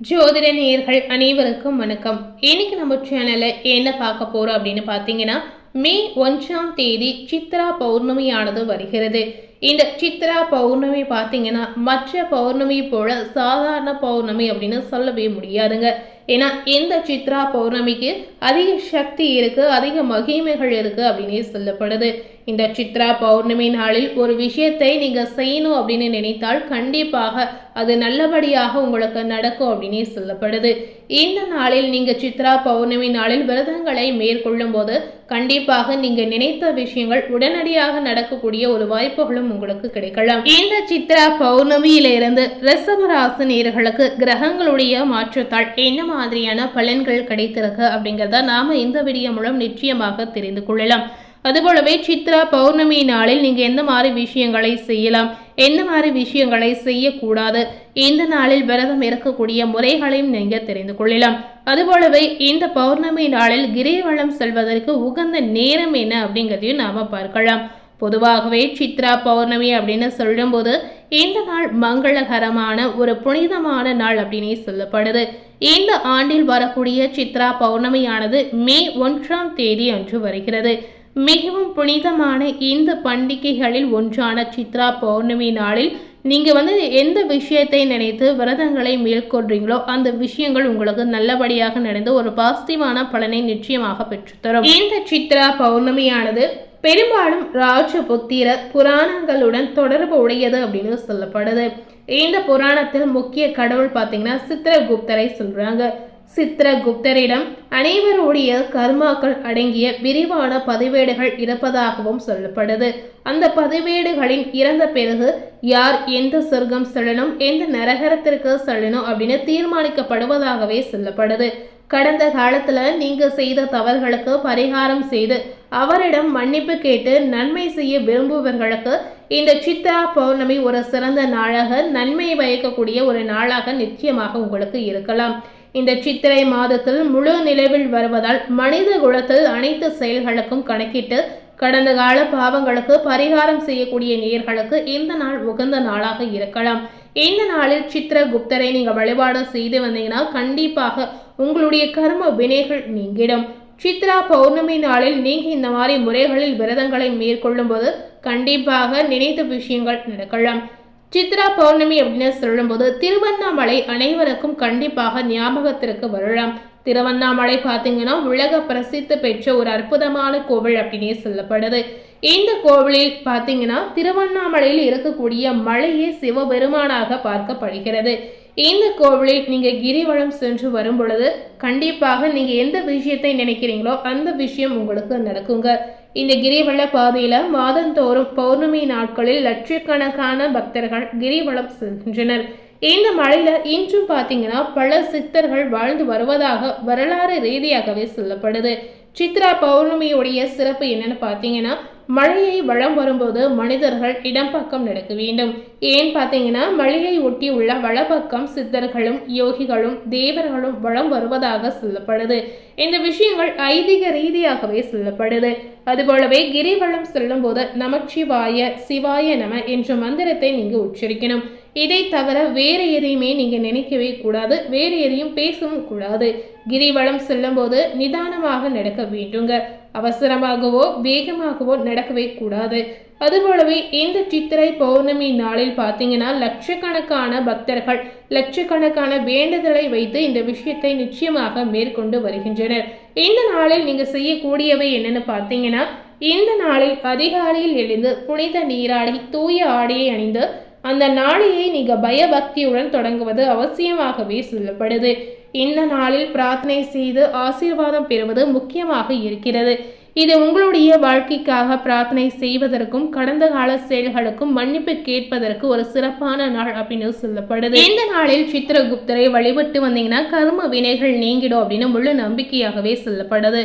ஜோதிட நேயர்கள் அனைவருக்கும் வணக்கம். இன்னைக்கு நம்ம சேனல்ல என்ன பார்க்க போறோம் அப்படின்னு பார்த்தீங்கன்னா, மே 1ஆம் தேதி சித்ரா பௌர்ணமியானது வருகிறது. இந்த சித்ரா பௌர்ணமி பார்த்தீங்கன்னா மற்ற பௌர்ணமி போல சாதாரண பௌர்ணமி அப்படின்னு சொல்லவே முடியாதுங்க. ஏன்னா இந்த சித்ரா பௌர்ணமிக்கு அதிக சக்தி இருக்கு, அதிக மகிமைகள் இருக்கு அப்படின்னே சொல்லப்படுது. இந்த சித்ரா பௌர்ணமி நாளில் ஒரு விஷயத்தை நீங்க செய்யணும் அப்படின்னு நினைத்தால் கண்டிப்பாக அது நல்லபடியாக உங்களுக்கு நடக்கும் அப்படின்னே சொல்லப்படுது. இந்த நாளில் நீங்க சித்ரா பௌர்ணமி நாளில் விரதங்களை மேற்கொள்ளும் போது கண்டிப்பாக நீங்க நினைத்த விஷயங்கள் உடனடியாக நடக்கக்கூடிய ஒரு வாய்ப்புகளும் உங்களுக்கு கிடைக்கலாம். இந்த சித்ரா பௌர்ணமியிலிருந்து ரிஷப ராசி நேயர்களுக்கு கிரகங்களுடைய மாற்றத்தால் என்ன மாதிரியான பலன்கள் கிடைத்திருக்கு அப்படிங்கிறத நாம இந்த வீடியோ மூலம் நிச்சயமாக தெரிந்து கொள்ளலாம். அதுபோலவே சித்ரா பௌர்ணமி நாளில் நீங்க எந்த மாதிரி விஷயங்களை செய்யலாம், எந்த மாதிரி விஷயங்களை செய்யக்கூடாது, இந்த நாளில் விரதம் இருக்கக்கூடிய முறைகளையும் நீங்க தெரிந்து கொள்ளலாம். அதுபோலவே இந்த பௌர்ணமி நாளில் கிரிவலம் செல்வதற்கு உகந்த நேரம் என்ன அப்படிங்கிறதையும் நாம பார்க்கலாம். பொதுவாகவே சித்ரா பௌர்ணமி அப்படின்னு சொல்லும்போது இந்த நாள் மங்களகரமான ஒரு புனிதமான நாள் அப்படின்னே சொல்லப்படுது. இந்த ஆண்டில் வரக்கூடிய சித்ரா பௌர்ணமியானது மே 1ஆம் தேதி அன்று வருகிறது. மிகவும் புனிதமான இந்த பண்டிகைகளில் ஒன்றான சித்ரா பௌர்ணமி நாளில் நீங்க எந்த விஷயத்தை நினைத்து விரதங்களை மேற்கொள்றீங்களோ அந்த விஷயங்கள் உங்களுக்கு நல்லபடியாக நடந்து ஒரு பாசிட்டிவான பலனை நிச்சயமாக பெற்றுத்தரும். இந்த சித்ரா பௌர்ணமியானது பெரும்பாலும் ராஜபுத்திர புராணங்களுடன் தொடர்பு உடையது அப்படின்னு சொல்லப்படுது. இந்த புராணத்தில் முக்கிய கடவுள் பார்த்தீங்கன்னா சித்திரகுப்தரை சொல்றாங்க. சித்திரகுப்தரிடம் அனைவருடைய கர்மாக்கள் அடங்கிய விரிவான பதிவேடுகள் இருப்பதாகவும் சொல்லப்படுது. அந்த பதிவேடுகளின் இறந்த பிறகு யார் எந்த சொர்க்கம் செல்லணும், எந்த நரகரத்திற்கு செல்லணும் அப்படின்னு தீர்மானிக்கப்படுவதாகவே சொல்லப்படுது. கடந்த காலத்துல நீங்க செய்த தவறுகளுக்கு பரிகாரம் செய்து அவரிடம் மன்னிப்பு கேட்டு நன்மை செய்ய விரும்புபவர்களுக்கு இந்த சித்ரா பௌர்ணமி ஒரு சிறந்த நாளாக, நன்மை பயக்கக்கூடிய ஒரு நாளாக நிச்சயமாக உங்களுக்கு இருக்கலாம். இந்த சித்திரை மாதத்தில் முழு நிலவில் வருவதால் மனித குலத்தில் அனைத்து செயல்களுக்கும் கணக்கிட்டு கடந்த கால பாவங்களுக்கு பரிகாரம் செய்யக்கூடிய நேயர்களுக்கு இந்த நாள் உகந்த நாளாக இருக்கலாம். இந்த நாளில் சித்திரகுப்தரை நீங்க வழிபாடு செய்து வந்தீங்கன்னா கண்டிப்பாக உங்களுடைய கர்ம வினைகள் நீங்கிடும். சித்ரா பௌர்ணமி நாளில் நீங்க இந்த மாதிரி முறைகளில் விரதங்களை மேற்கொள்ளும் போது கண்டிப்பாக நினைத்த விஷயங்கள் நடக்கலாம். சித்ரா பௌர்ணமி அப்படின்னு சொல்லும்போது திருவண்ணாமலை அனைவருக்கும் கண்டிப்பாக ஞாபகத்திற்கு வரலாம். திருவண்ணாமலை பார்த்தீங்கன்னா உலக பிரசித்தி பெற்ற ஒரு அற்புதமான கோவில் அப்படின்னே சொல்லப்படுது. இந்த கோவிலில் பார்த்தீங்கன்னா திருவண்ணாமலையில் இருக்கக்கூடிய மலையே சிவபெருமானாக பார்க்கப்படுகிறது. இந்த கோவிலில் நீங்க கிரிவலம் சென்று வரும் பொழுது கண்டிப்பாக நீங்க எந்த விஷயத்தை நினைக்கிறீங்களோ அந்த விஷயம் உங்களுக்கு நடக்குங்க. இந்த கிரிவல பாதையில மாதந்தோறும் பௌர்ணமி நாட்களில் லட்சக்கணக்கான பக்தர்கள் கிரிவலம் செல்கின்றனர். இந்த மலையில இன்றும் பார்த்தீங்கன்னா பல சித்தர்கள் வாழ்ந்து வருவதாக வரலாறு ரீதியாகவே சொல்லப்படுது. சித்ரா பௌர்ணமியுடைய சிறப்பு என்னன்னு பார்த்தீங்கன்னா மலையை வளம் வரும்போது மனிதர்கள் இடம்பக்கம் நடக்க வேண்டும். ஏன் பார்த்தீங்கன்னா மலையை ஒட்டி உள்ள வலப்பக்கம் சித்தர்களும் யோகிகளும் தேவர்களும் வளம் வருவதாக சொல்லப்படுது. இந்த விஷயங்கள் ஐதீக ரீதியாகவே சொல்லப்படுது. அதுபோலவே கிரிவலம் செல்லும் போது நமச்சிவாய சிவாய நம என்ற மந்திரத்தை நீங்க உச்சரிக்கணும். இதை தவிர வேறு எதையுமே நீங்க நினைக்கவே கூடாது, வேறு எதையும் பேசவும் கூடாது. கிரிவலம் செல்லும் போது நிதானமாக நடக்க வேண்டுங்க. அவசரமாகவோ வேகமாகவோ நடக்கவே கூடாது. அதுபோலவே இந்த சித்திரை பௌர்ணமி நாளில் பார்த்தீங்கன்னா லட்சக்கணக்கான பக்தர்கள் லட்சக்கணக்கான வேண்டுதலை வைத்து இந்த விஷயத்தை நிச்சயமாக மேற்கொண்டு வருகின்றனர். இந்த நாளில் நீங்க செய்யக்கூடியவை என்னன்னு பார்த்தீங்கன்னா இந்த நாளில் அதிகாலையில் எழுந்து புனித நீராடி தூய ஆடையை அணிந்து அந்த நாளையை நீங்க பயபக்தியுடன் தொடங்குவது அவசியமாகவே சொல்லப்படுது. இந்த நாளில் பிரார்த்தனை செய்து ஆசீர்வாதம் பெறுவது முக்கியமாக இருக்கிறது. இது உங்களுடைய வாழ்க்கைக்காக பிரார்த்தனை செய்வதற்கும் கடந்த கால செயல்களுக்கும் மன்னிப்பு கேட்பதற்கு ஒரு சிறப்பான நாள் அப்படின்னு சொல்லப்படுது. இந்த நாளில் சித்திரகுப்தரை வழிபட்டு வந்தீங்கன்னா கர்ம வினைகள் நீங்கிடும் அப்படின்னு முழு நம்பிக்கையாகவே சொல்லப்படுது.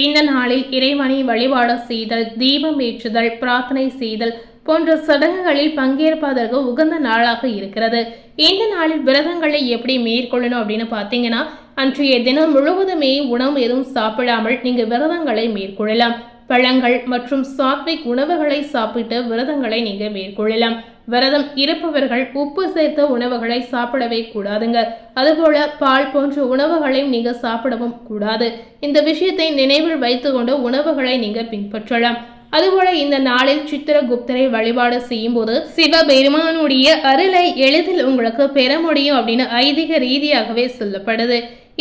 இந்த நாளில் இறைவனை வழிபாடு செய்தல், தீபம் ஏற்றுதல், பிரார்த்தனை செய்தல் போன்ற சடங்குகளில் பங்கேற்பதற்கு உகந்த நாளாக இருக்கிறது. இந்த நாளில் விரதங்களை எப்படி மேற்கொள்ளணும் அப்படின்னு பார்த்தீங்கன்னா அன்றைய தினம் முழுவதுமே உணவு எதுவும் சாப்பிடாமல் நீங்க விரதங்களை மேற்கொள்ளலாம். பழங்கள் மற்றும் சாத்விக் உணவுகளை சாப்பிட்டு விரதங்களை நீங்க மேற்கொள்ளலாம். விரதம் இருப்பவர்கள் உப்பு சேர்த்த உணவுகளை சாப்பிடவே கூடாதுங்க. அதுபோல பால் போன்ற உணவுகளையும் நீங்க சாப்பிடவும் கூடாது. இந்த விஷயத்தை நினைவில் வைத்துக்கொண்டு உணவுகளை நீங்க பின்பற்றலாம். அதுபோல இந்த நாளில் சித்திரகுப்தரை வழிபாடு செய்யும் போது சிவபெருமானுடைய அருளை எளிதில் உங்களுக்கு பெற முடியும் அப்படின்னு ஐதீக ரீதியாகவே சொல்லப்படுது.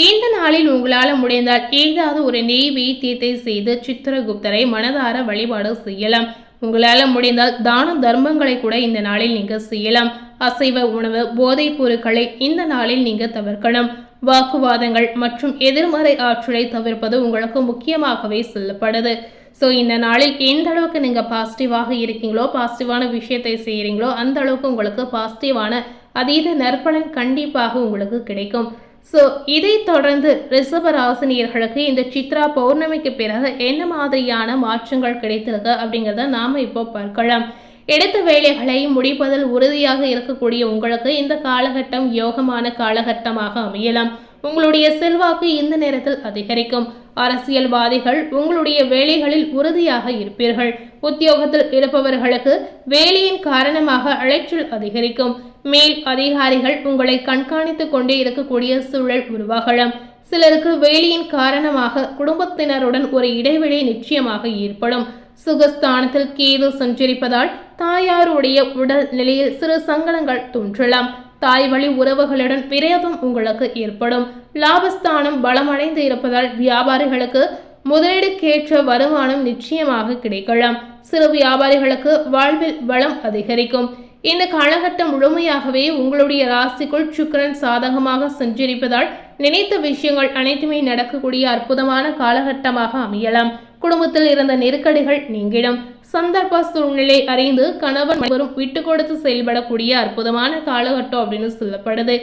இந்த நாளில் உங்களால் முடிந்தால் ஏதாவது ஒரு நெய்வேத்தியத்தை செய்து சித்திரகுப்தரை மனதார வழிபாடு செய்யலாம். உங்களால் முடிந்தால் தான தர்மங்களை கூட இந்த நாளில் நீங்க செய்யலாம். அசைவ உணவு, போதைப் பொருட்களை இந்த நாளில் நீங்க தவிர்க்கணும். வாக்குவாதங்கள் மற்றும் எதிர்மறை ஆற்றலை தவிர்ப்பது உங்களுக்கு முக்கியமாகவே சொல்லப்படுது. ஸோ இந்த நாளில் எந்த அளவுக்கு நீங்கள் பாசிட்டிவாக இருக்கீங்களோ, பாசிட்டிவான விஷயத்தை செய்கிறீங்களோ, அந்த அளவுக்கு உங்களுக்கு பாசிட்டிவான அதீத நற்பலன் கண்டிப்பாக உங்களுக்கு கிடைக்கும். ஸோ இதை தொடர்ந்து ரிஷபராசினியர்களுக்கு இந்த சித்ரா பௌர்ணமிக்கு பிறகு என்ன மாதிரியான மாற்றங்கள் கிடைத்திருக்கு அப்படிங்கிறத நாம் இப்போ பார்க்கலாம். எடுத்த வேலைகளை முடிப்பதில் உறுதியாக இருக்கக்கூடிய உங்களுக்கு இந்த காலகட்டம் யோகமான காலகட்டமாக அமையலாம். உங்களுடைய செல்வாக்கு இந்த நேரத்தில் அதிகரிக்கும். அரசியல்வாதிகள் உங்களுடைய வேலைகளில் உறுதியாக இருப்பீர்கள். உத்தியோகத்தில் இருப்பவர்களுக்கு வேலையின் காரணமாக அலைச்சல் அதிகரிக்கும். மேல் அதிகாரிகள் உங்களை கண்காணித்துக் கொண்டே இருக்கக்கூடிய சூழல் உருவாகலாம். சிலருக்கு வேலையின் காரணமாக குடும்பத்தினருடன் ஒரு இடைவெளி நிச்சயமாக ஏற்படும். சுகஸ்தானத்தில் கேது சஞ்சரிப்பதால் தாயாருடைய உடல் நிலையில் சிறு சங்கடங்கள் தோன்றலாம். தாய் வழி உறவுகளுடன் விரோதம் உங்களுக்கு ஏற்படும். லாபஸ்தானம் பலமடைந்து இருப்பதால் வியாபாரிகளுக்கு முதலீடுக்கேற்ற வருமானம் நிச்சயமாக கிடைக்கலாம். சிறு வியாபாரிகளுக்கு வாழ்வில் வளம் அதிகரிக்கும். இந்த காலகட்டம் முழுமையாகவே உங்களுடைய ராசிக்குள் சுக்கிரன் சாதகமாக சஞ்சரிப்பதால் நினைத்த விஷயங்கள் அனைத்துமே நடக்கக்கூடிய அற்புதமான காலகட்டமாக அமையலாம். குடும்பத்தில் இருந்த நெருக்கடிகள் நீங்கிடும். சந்தர்ப்ப சூழ்நிலை அறிந்து கணவன் மனைவரும் விட்டு கொடுத்து செயல்படக்கூடிய அற்புதமான காலகட்டம் அப்படின்னு சொல்லப்படுது.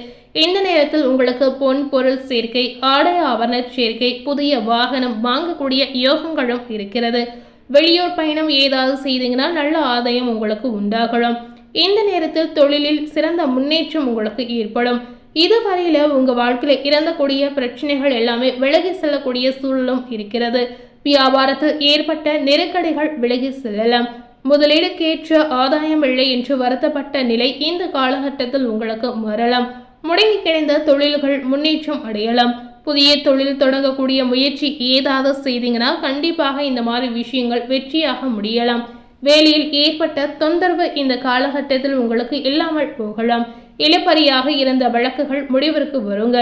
இந்த நேரத்தில் உங்களுக்கு பொன் பொருள் சேர்க்கை, ஆடை ஆபரண சேர்க்கை, புதிய வாகனம் வாங்கக்கூடிய யோகங்களும் இருக்கிறது. வெளியூர் பயணம் ஏதாவது செய்தீங்கன்னா நல்ல ஆதாயம் உங்களுக்கு உண்டாகலாம். இந்த நேரத்தில் தொழிலில் சிறந்த முன்னேற்றம் உங்களுக்கு ஏற்படும். இதுவரையில உங்க வாழ்க்கையில இறந்தக்கூடிய பிரச்சனைகள் எல்லாமே விலகி செல்லக்கூடிய சூழலும் இருக்கிறது. வியாபாரத்தில் ஏற்பட்ட நெருக்கடிகள் விலகி செல்லலாம். முதலீடுக்கேற்ற ஆதாயம் இல்லை என்று வருத்தப்பட்ட நிலை இந்த காலகட்டத்தில் உங்களுக்கு மாறலாம். முடங்கி கிடந்த தொழில்கள் முன்னேற்றம் அடையலாம். புதிய தொழில் தொடங்கக்கூடிய முயற்சி ஏதாவது செய்தீங்கன்னா கண்டிப்பாக இந்த மாதிரி விஷயங்கள் வெற்றியாக முடியலாம். வேலையில் ஏற்பட்ட தொந்தரவு இந்த காலகட்டத்தில் உங்களுக்கு இல்லாமல் போகலாம். இழுபறியாக இருந்த வழக்குகள் முடிவிற்கு வருங்க.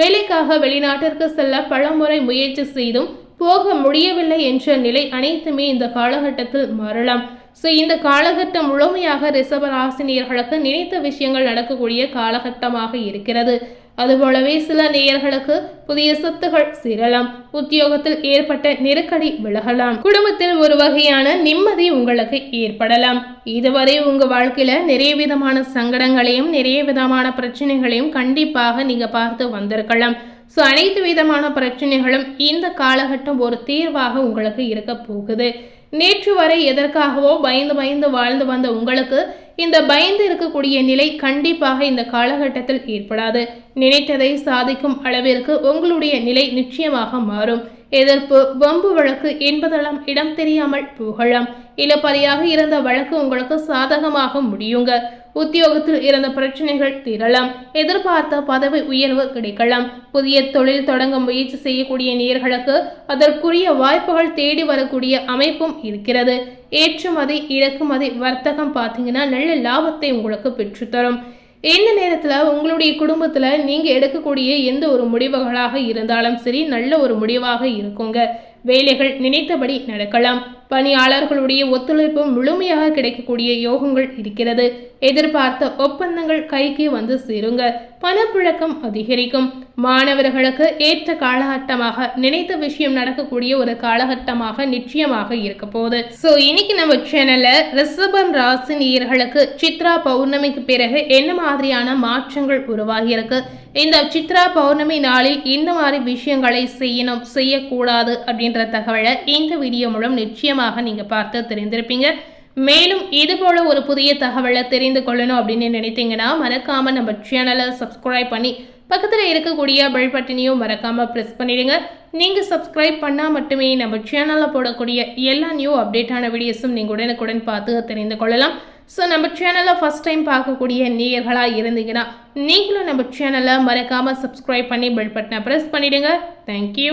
வேலைக்காக வெளிநாட்டிற்கு செல்ல பலமுறை முயற்சி செய்தும் போக முடியவில்லை என்ற நிலை அனைத்துமே இந்த காலகட்டத்தில் மாறலாம். ஸோ இந்த காலகட்டம் முழுமையாக ரிஷபராசினியர்களுக்கு நினைத்த விஷயங்கள் நடக்கக்கூடிய காலகட்டமாக இருக்கிறது. அதுபோலவே சில நேயர்களுக்கு புதிய சொத்துகள் சேரலாம். உத்தியோகத்தில் ஏற்பட்ட நெருக்கடி விலகலாம். குடும்பத்தில் ஒரு வகையான நிம்மதி உங்களுக்கு ஏற்படலாம். இதுவரை உங்க வாழ்க்கையில நிறைய விதமான சங்கடங்களையும் நிறைய விதமான பிரச்சனைகளையும் கண்டிப்பாக நீங்க பார்த்து வந்திருக்கலாம். ஸோ அனைத்து விதமான பிரச்சனைகளும் இந்த காலகட்டம் ஒரு தீர்வாக உங்களுக்கு இருக்க போகுது. நேற்று வரை எதற்காகவோ பயந்து வாழ்ந்து வந்த உங்களுக்கு இந்த பயந்து இருக்கக்கூடிய நிலை கண்டிப்பாக இந்த காலகட்டத்தில் ஏற்படாது. நினைத்ததை சாதிக்கும் அளவிற்கு உங்களுடைய நிலை நிச்சயமாக மாறும். எதிர்ப்பு, வம்பு வழக்கு என்பதெல்லாம் இடம் தெரியாமல் போகலாம். இழுபறியாக இருந்த வழக்கு உங்களுக்கு சாதகமாக முடியுங்க. உத்தியோகத்தில் இருந்த பிரச்சனைகள் தீரலாம். எதிர்பார்த்த பதவி உயர்வு கிடைக்கலாம். புதிய தொழில் தொடங்க முயற்சி செய்யக்கூடிய நேயர்களுக்கு அதற்குரிய வாய்ப்புகள் தேடி வரக்கூடிய அமைப்பும் இருக்கிறது. ஏற்றுமதி, இறக்குமதி வர்த்தகம் பார்த்தீங்கன்னா நல்ல லாபத்தை உங்களுக்கு பெற்றுத்தரும். இந்த நேரத்தில் உங்களுடைய குடும்பத்தில் நீங்கள் எடுக்கக்கூடிய எந்த ஒரு முடிவுகளாக இருந்தாலும் சரி நல்ல ஒரு முடிவாக இருக்குங்க. வேலைகள் நினைத்தபடி நடக்கலாம். பணியாளர்களுடைய ஒத்துழைப்பு முழுமையாக கிடைக்கக்கூடிய யோகங்கள் இருக்கிறது. எதிர்பார்த்த ஒப்பந்தங்கள் கைக்கு வந்து சேருங்க. பணப்புழக்கம் அதிகரிக்கும். மாணவர்களுக்கு ஏற்ற காலகட்டமாக நினைத்த விஷயம் நடக்கக்கூடிய ஒரு காலகட்டமாக நிச்சயமாக இருக்க போகுது. ஸோ இன்னைக்கு நம்ம சேனல்ல ரிஷபம் ராசி நேயர்களுக்கு சித்ரா பௌர்ணமிக்கு பிறகு என்ன மாதிரியான மாற்றங்கள் உருவாகி இருக்கு, இந்த சித்ரா பௌர்ணமி நாளில் இந்த மாதிரி விஷயங்களை செய்யணும் செய்யக்கூடாது அப்படின்ற தகவலை இந்த வீடியோ மூலம் நிச்சயமாக நீங்க பார்த்து தெரிந்திருப்பீங்க. மேலும் இது போல ஒரு புதிய தகவலை தெரிந்து கொள்ளணும் அப்படின்னு நினைத்தீங்கன்னா மறக்காம நம்ம சேனலை சப்ஸ்கிரைப் பண்ணி பக்கத்தில் இருக்கக்கூடிய பெல் பட்டனையும் மறக்காம ப்ரெஸ் பண்ணிடுங்க. நீங்கள் சப்ஸ்கிரைப் பண்ணால் மட்டுமே நம்ம சேனலில் போடக்கூடிய எல்லா நியூ அப்டேட்டான வீடியோஸும் நீங்கள் உடனுக்குடன் பார்த்து தெரிந்து கொள்ளலாம். ஸோ நம்ம சேனலை ஃபஸ்ட் டைம் பார்க்கக்கூடிய நேயர்களாக இருந்தீங்கன்னா நீங்களும் நம்ம சேனலை மறக்காமல் சப்ஸ்கிரைப் பண்ணி பெல் பட்டனை ப்ரெஸ் பண்ணிவிடுங்க. தேங்க்யூ.